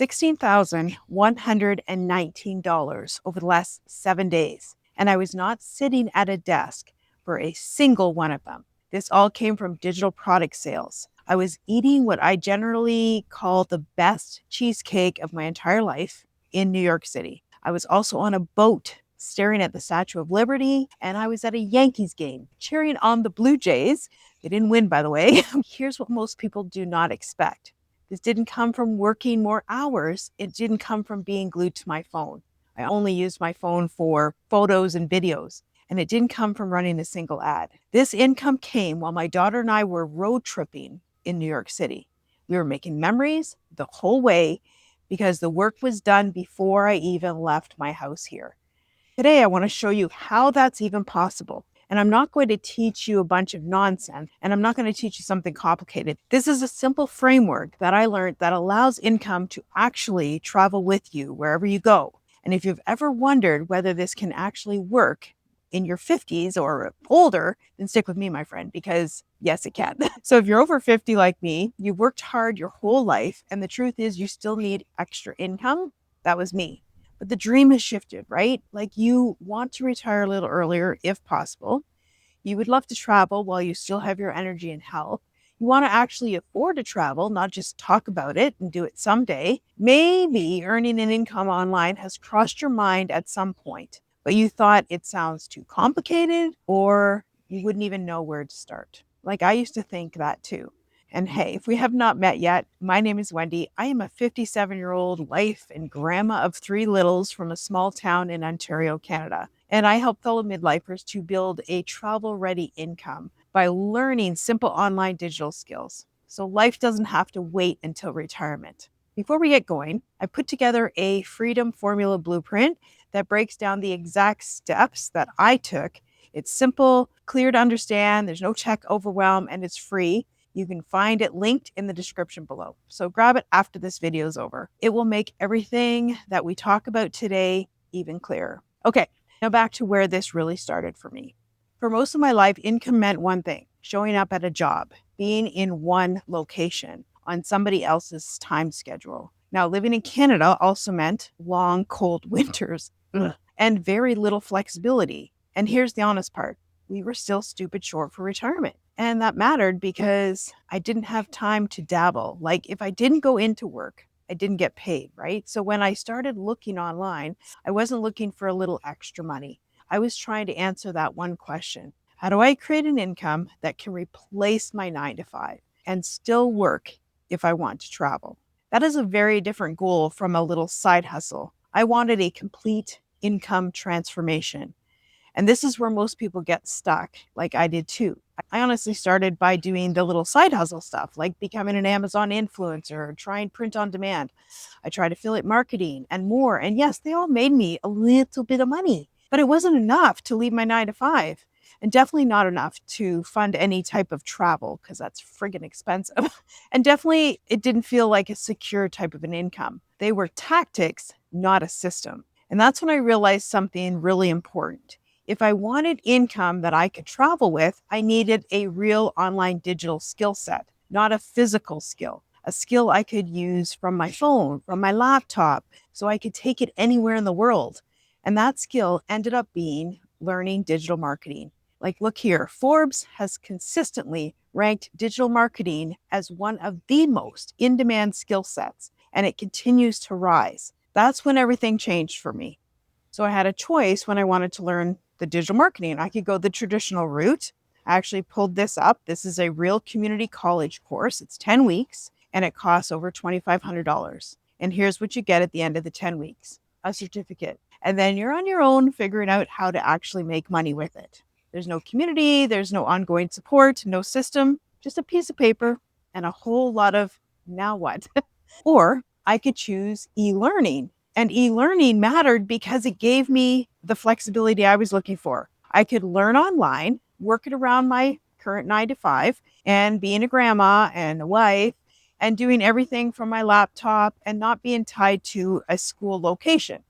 $16,119 over the last 7 days. And I was not sitting at a desk for a single one of them. This all came from digital product sales. I was eating what I generally call the best cheesecake of my entire life in New York City. I was also on a boat staring at the Statue of Liberty, and I was at a Yankees game cheering on the Blue Jays. They didn't win, by the way. Here's what most people do not expect. This didn't come from working more hours. It didn't come from being glued to my phone. I only used my phone for photos and videos, and it didn't come from running a single ad. This income came while my daughter and I were road tripping in New York City. We were making memories the whole way because the work was done before I even left my house here. Today, I want to show you how that's even possible. And I'm not going to teach you a bunch of nonsense, and I'm not going to teach you something complicated. This is a simple framework that I learned that allows income to actually travel with you wherever you go. And if you've ever wondered whether this can actually work in your 50s or older, then stick with me, my friend, because yes, it can. So if you're over 50 like me, you've worked hard your whole life, and the truth is you still need extra income. That was me. But the dream has shifted, right? Like you want to retire a little earlier if possible. You would love to travel while you still have your energy and health. You want to actually afford to travel, not just talk about it and do it someday. Maybe earning an income online has crossed your mind at some point, but you thought it sounds too complicated or you wouldn't even know where to start. Like I used to think that too. And hey, if we have not met yet, my name is Wendy. I am a 57-year-old wife and grandma of 3 littles from a small town in Ontario, Canada. And I help fellow midlifers to build a travel-ready income by learning simple online digital skills. So life doesn't have to wait until retirement. Before we get going, I put together a Freedom Formula blueprint that breaks down the exact steps that I took. It's simple, clear to understand, there's no tech overwhelm, and it's free. You can find it linked in the description below. So grab it after this video is over. It will make everything that we talk about today even clearer. Okay, now back to where this really started for me. For most of my life, income meant one thing: showing up at a job, being in one location on somebody else's time schedule. Now, living in Canada also meant long, cold winters and very little flexibility. And here's the honest part. We were still stupid short for retirement. And that mattered because I didn't have time to dabble. Like if I didn't go into work, I didn't get paid, right? So when I started looking online, I wasn't looking for a little extra money. I was trying to answer that one question. How do I create an income that can replace my 9 to 5 and still work if I want to travel? That is a very different goal from a little side hustle. I wanted a complete income transformation. And this is where most people get stuck, like I did too. I honestly started by doing the little side hustle stuff, like becoming an Amazon influencer, trying print on demand. I tried affiliate marketing and more. And yes, they all made me a little bit of money, but it wasn't enough to leave my 9 to 5. And definitely not enough to fund any type of travel because that's friggin' expensive. And definitely it didn't feel like a secure type of an income. They were tactics, not a system. And that's when I realized something really important. If I wanted income that I could travel with, I needed a real online digital skill set, not a physical skill, a skill I could use from my phone, from my laptop, so I could take it anywhere in the world. And that skill ended up being learning digital marketing. Like, look here, Forbes has consistently ranked digital marketing as one of the most in-demand skill sets, and it continues to rise. That's when everything changed for me. So I had a choice when I wanted to learn the digital marketing. I could go the traditional route. I actually pulled this up. This is a real community college course. It's 10 weeks and it costs over $2,500. And here's what you get at the end of the 10 weeks, a certificate. And then you're on your own figuring out how to actually make money with it. There's no community, there's no ongoing support, no system, just a piece of paper and a whole lot of now what? Or I could choose e-learning. And e-learning mattered because it gave me the flexibility I was looking for. I could learn online, work it around my current 9 to 5, and being a grandma and a wife and doing everything from my laptop and not being tied to a school location.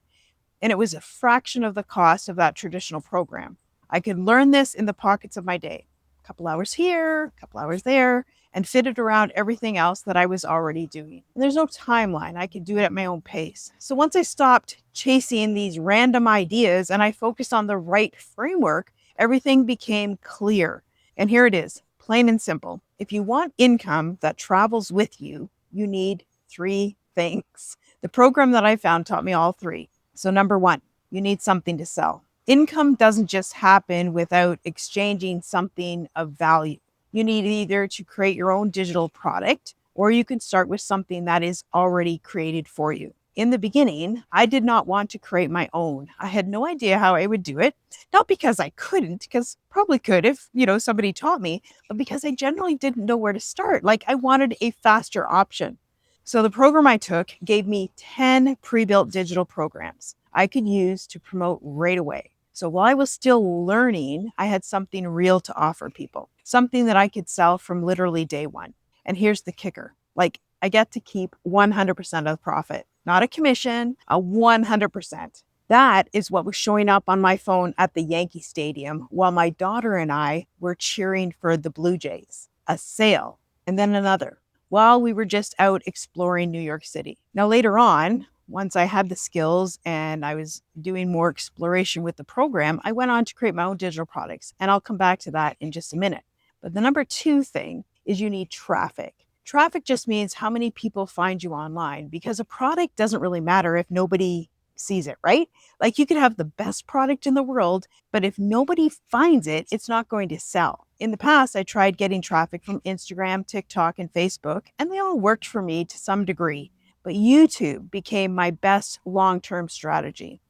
And it was a fraction of the cost of that traditional program. I could learn this in the pockets of my day. A couple hours here, a couple hours there, and fit it around everything else that I was already doing. And there's no timeline. I could do it at my own pace. So once I stopped chasing these random ideas and I focused on the right framework, everything became clear. And here it is, plain and simple. If you want income that travels with you, you need three things. The program that I found taught me all three. So number one, you need something to sell. Income doesn't just happen without exchanging something of value. You need either to create your own digital product or you can start with something that is already created for you. In the beginning, I did not want to create my own. I had no idea how I would do it. Not because I couldn't, because probably could if, somebody taught me, but because I generally didn't know where to start. Like I wanted a faster option. So the program I took gave me 10 pre-built digital programs I could use to promote right away. So while I was still learning, I had something real to offer people, something that I could sell from literally day one. And here's the kicker. Like I get to keep 100% of the profit, not a commission, a 100%. That is what was showing up on my phone at the Yankee Stadium while my daughter and I were cheering for the Blue Jays. A sale, and then another, while we were just out exploring New York City. Now, later on, once I had the skills and I was doing more exploration with the program, I went on to create my own digital products. And I'll come back to that in just a minute. But the number two thing is you need traffic. Traffic just means how many people find you online, because a product doesn't really matter if nobody sees it, right? Like you could have the best product in the world, but if nobody finds it, it's not going to sell. In the past, I tried getting traffic from Instagram, TikTok, and Facebook, and they all worked for me to some degree. But YouTube became my best long-term strategy.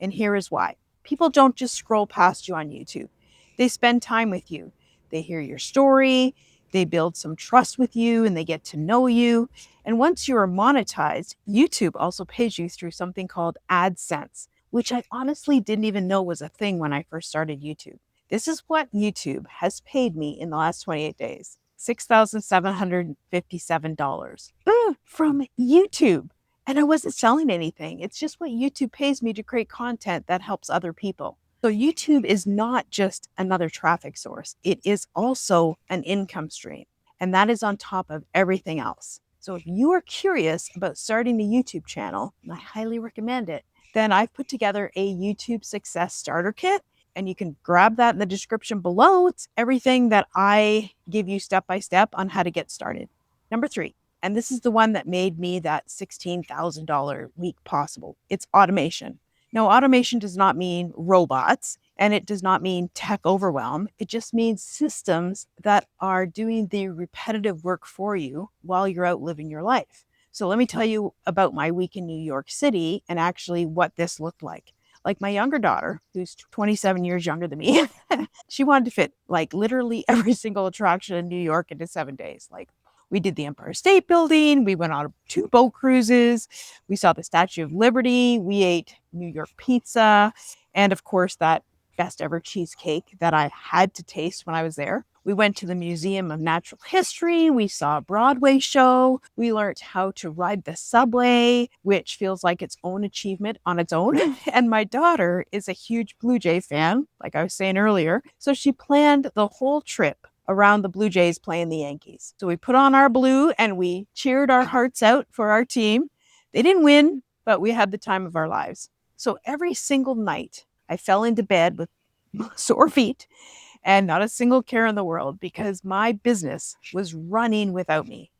And here is why. People don't just scroll past you on YouTube. They spend time with you. They hear your story, they build some trust with you, and they get to know you. And once you are monetized, YouTube also pays you through something called AdSense, which I honestly didn't even know was a thing when I first started YouTube. This is what YouTube has paid me in the last 28 days. $6,757 from YouTube. And I wasn't selling anything. It's just what YouTube pays me to create content that helps other people. So YouTube is not just another traffic source. It is also an income stream. And that is on top of everything else. So if you are curious about starting a YouTube channel, and I highly recommend it, then I've put together a YouTube success starter kit. And you can grab that in the description below. It's everything that I give you step by step on how to get started. Number three, and this is the one that made me that $16,000 week possible. It's automation. No, automation does not mean robots, and it does not mean tech overwhelm. It just means systems that are doing the repetitive work for you while you're out living your life. So let me tell you about my week in New York City and actually what this looked like. Like my younger daughter, who's 27 years younger than me, she wanted to fit like literally every single attraction in New York into 7 days. Like we did the Empire State Building, we went on 2 boat cruises, we saw the Statue of Liberty, we ate New York pizza, and of course that best ever cheesecake that I had to taste when I was there. We went to the Museum of Natural History. We saw a Broadway show. We learned how to ride the subway, which feels like its own achievement on its own. And my daughter is a huge Blue Jay fan, like I was saying earlier. So she planned the whole trip around the Blue Jays playing the Yankees. So we put on our blue and we cheered our hearts out for our team. They didn't win, but we had the time of our lives. So every single night, I fell into bed with sore feet and not a single care in the world because my business was running without me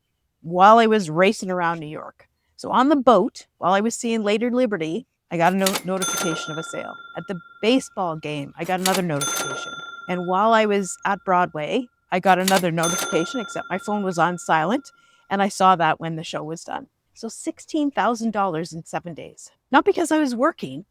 while I was racing around New York. So on the boat, while I was seeing Lady Liberty, I got a notification of a sale. At the baseball game, I got another notification. And while I was at Broadway, I got another notification, except my phone was on silent, and I saw that when the show was done. So $16,000 in 7 days. Not because I was working,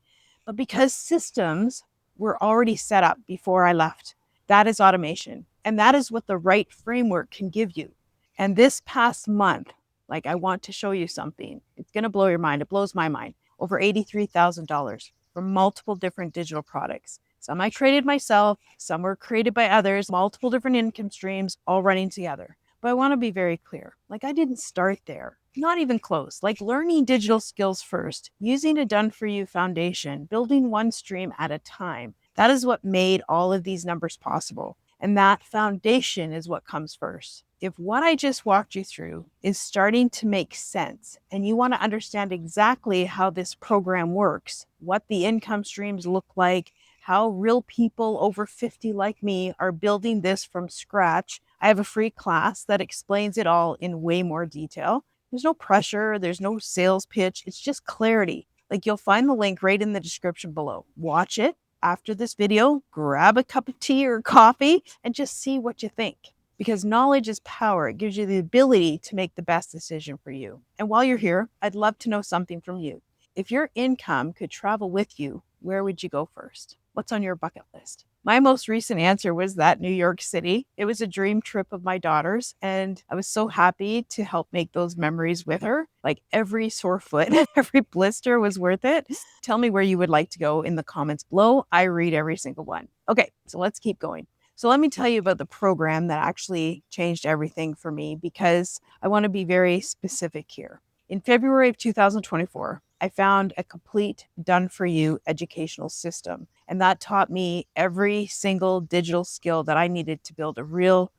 but because systems were already set up before I left. That is automation. And that is what the right framework can give you. And this past month, like I want to show you something. It's going to blow your mind. It blows my mind. Over $83,000 from multiple different digital products. Some I created myself, some were created by others, multiple different income streams all running together. But I want to be very clear. Like I didn't start there. Not even close. Like learning digital skills first, using a done-for-you foundation, building one stream at a time. That is what made all of these numbers possible. And that foundation is what comes first. If what I just walked you through is starting to make sense and you want to understand exactly how this program works, what the income streams look like, how real people over 50 like me are building this from scratch, I have a free class that explains it all in way more detail. There's no pressure, there's no sales pitch, it's just clarity. Like you'll find the link right in the description below. Watch it after this video, grab a cup of tea or coffee, and just see what you think. Because knowledge is power. It gives you the ability to make the best decision for you. And while you're here, I'd love to know something from you. If your income could travel with you, where would you go first? What's on your bucket list? My most recent answer was that New York City. It was a dream trip of my daughter's, and I was so happy to help make those memories with her. Like every sore foot, every blister was worth it. Tell me where you would like to go in the comments below. I read every single one. Okay, so let's keep going. So let me tell you about the program that actually changed everything for me, because I want to be very specific here. In February of 2024, I found a complete done-for-you educational system, and that taught me every single digital skill that I needed to build a real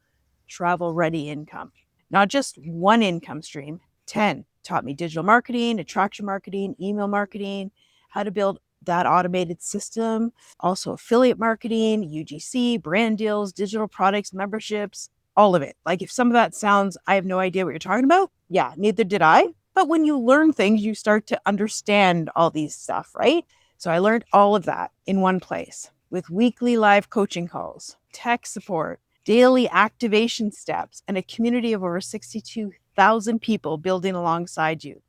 travel-ready income. Not just one income stream, 10. Taught me digital marketing, attraction marketing, email marketing, how to build that automated system, also affiliate marketing, UGC, brand deals, digital products, memberships, all of it. Like if some of that sounds, I have no idea what you're talking about. Yeah, neither did I. But when you learn things, you start to understand all these stuff, right? So I learned all of that in one place with weekly live coaching calls, tech support, daily activation steps, and a community of over 62,000 people building alongside you.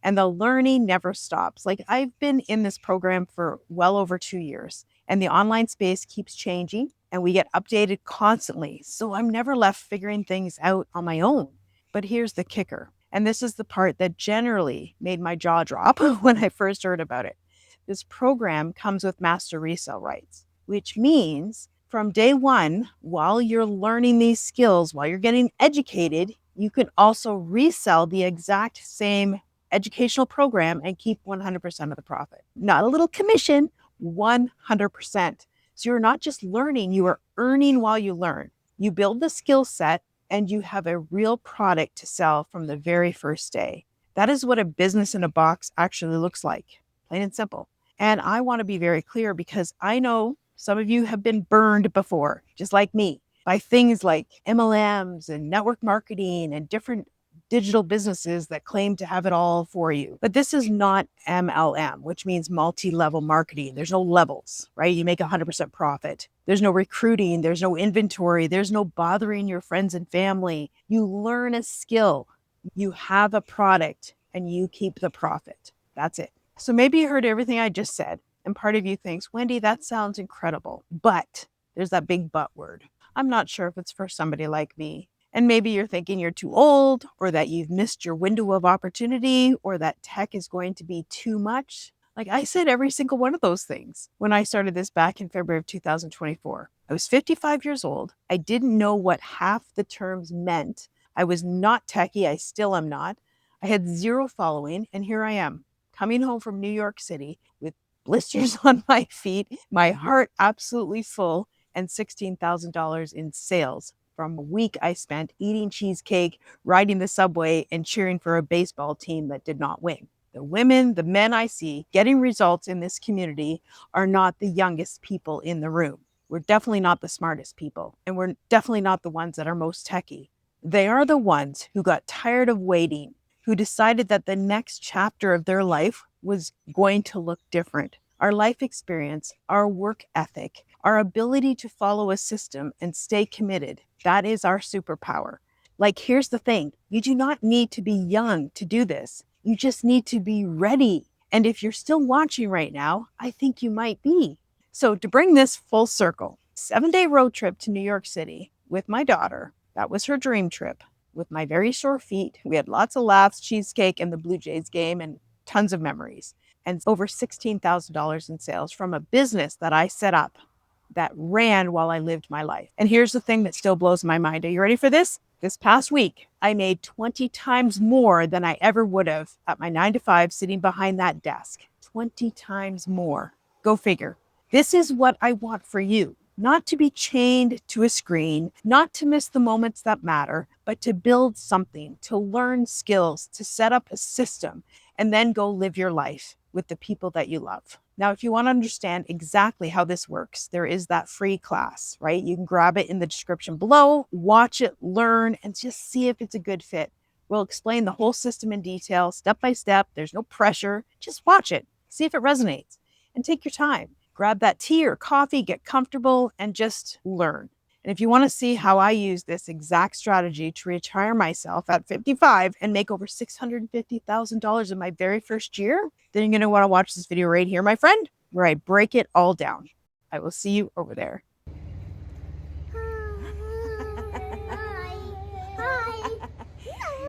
And the learning never stops. Like I've been in this program for well over 2 years, and the online space keeps changing and we get updated constantly. So I'm never left figuring things out on my own. But here's the kicker. And this is the part that generally made my jaw drop when I first heard about it. This program comes with master resale rights, which means from day one, while you're learning these skills, while you're getting educated, you can also resell the exact same educational program and keep 100% of the profit. Not a little commission, 100%. So you're not just learning, you are earning while you learn. You build the skill set and you have a real product to sell from the very first day. That is what a business in a box actually looks like, plain and simple. And I want to be very clear because I know some of you have been burned before, just like me, by things like MLMs and network marketing and different digital businesses that claim to have it all for you. But this is not MLM, which means multi-level marketing. There's no levels, right? You make 100% profit. There's no recruiting. There's no inventory. There's no bothering your friends and family. You learn a skill. You have a product and you keep the profit. That's it. So maybe you heard everything I just said, and part of you thinks, Wendy, that sounds incredible. But there's that big but word. I'm not sure if it's for somebody like me. And maybe you're thinking you're too old, or that you've missed your window of opportunity, or that tech is going to be too much. Like I said, every single one of those things when I started this back in February of 2024. I was 55 years old. I didn't know what half the terms meant. I was not techie. I still am not. I had zero following. And here I am coming home from New York City with blisters on my feet, my heart absolutely full, and $16,000 in sales from a week I spent eating cheesecake, riding the subway, and cheering for a baseball team that did not win. The women, the men I see getting results in this community are not the youngest people in the room. We're definitely not the smartest people, and we're definitely not the ones that are most techie. They are the ones who got tired of waiting, who decided that the next chapter of their life was going to look different. Our life experience, our work ethic, our ability to follow a system and stay committed, that is our superpower. Like, here's the thing. You do not need to be young to do this. You just need to be ready. And if you're still watching right now, I think you might be. So to bring this full circle, 7-day road trip to New York City with my daughter. That was her dream trip. With my very sore feet, we had lots of laughs, cheesecake, and the Blue Jays game, and tons of memories. And over $16,000 in sales from a business that I set up that ran while I lived my life. And here's the thing that still blows my mind. Are you ready for this? This past week, I made 20 times more than I ever would have at my 9 to 5 sitting behind that desk. 20 times more. Go figure. This is what I want for you. not to be chained to a screen, not to miss the moments that matter, but to build something, to learn skills, to set up a system, and then go live your life with the people that you love. Now, if you want to understand exactly how this works, there is that free class, right? You can grab it in the description below, watch it, learn, and just see if it's a good fit. We'll explain the whole system in detail, step by step. There's no pressure. Just watch it, see if it resonates, and take your time. Grab that tea or coffee, get comfortable, and just learn. And if you want to see how I use this exact strategy to retire myself at 55 and make over $650,000 in my very first year, then you're going to want to watch this video right here, my friend, where I break it all down. I will see you over there.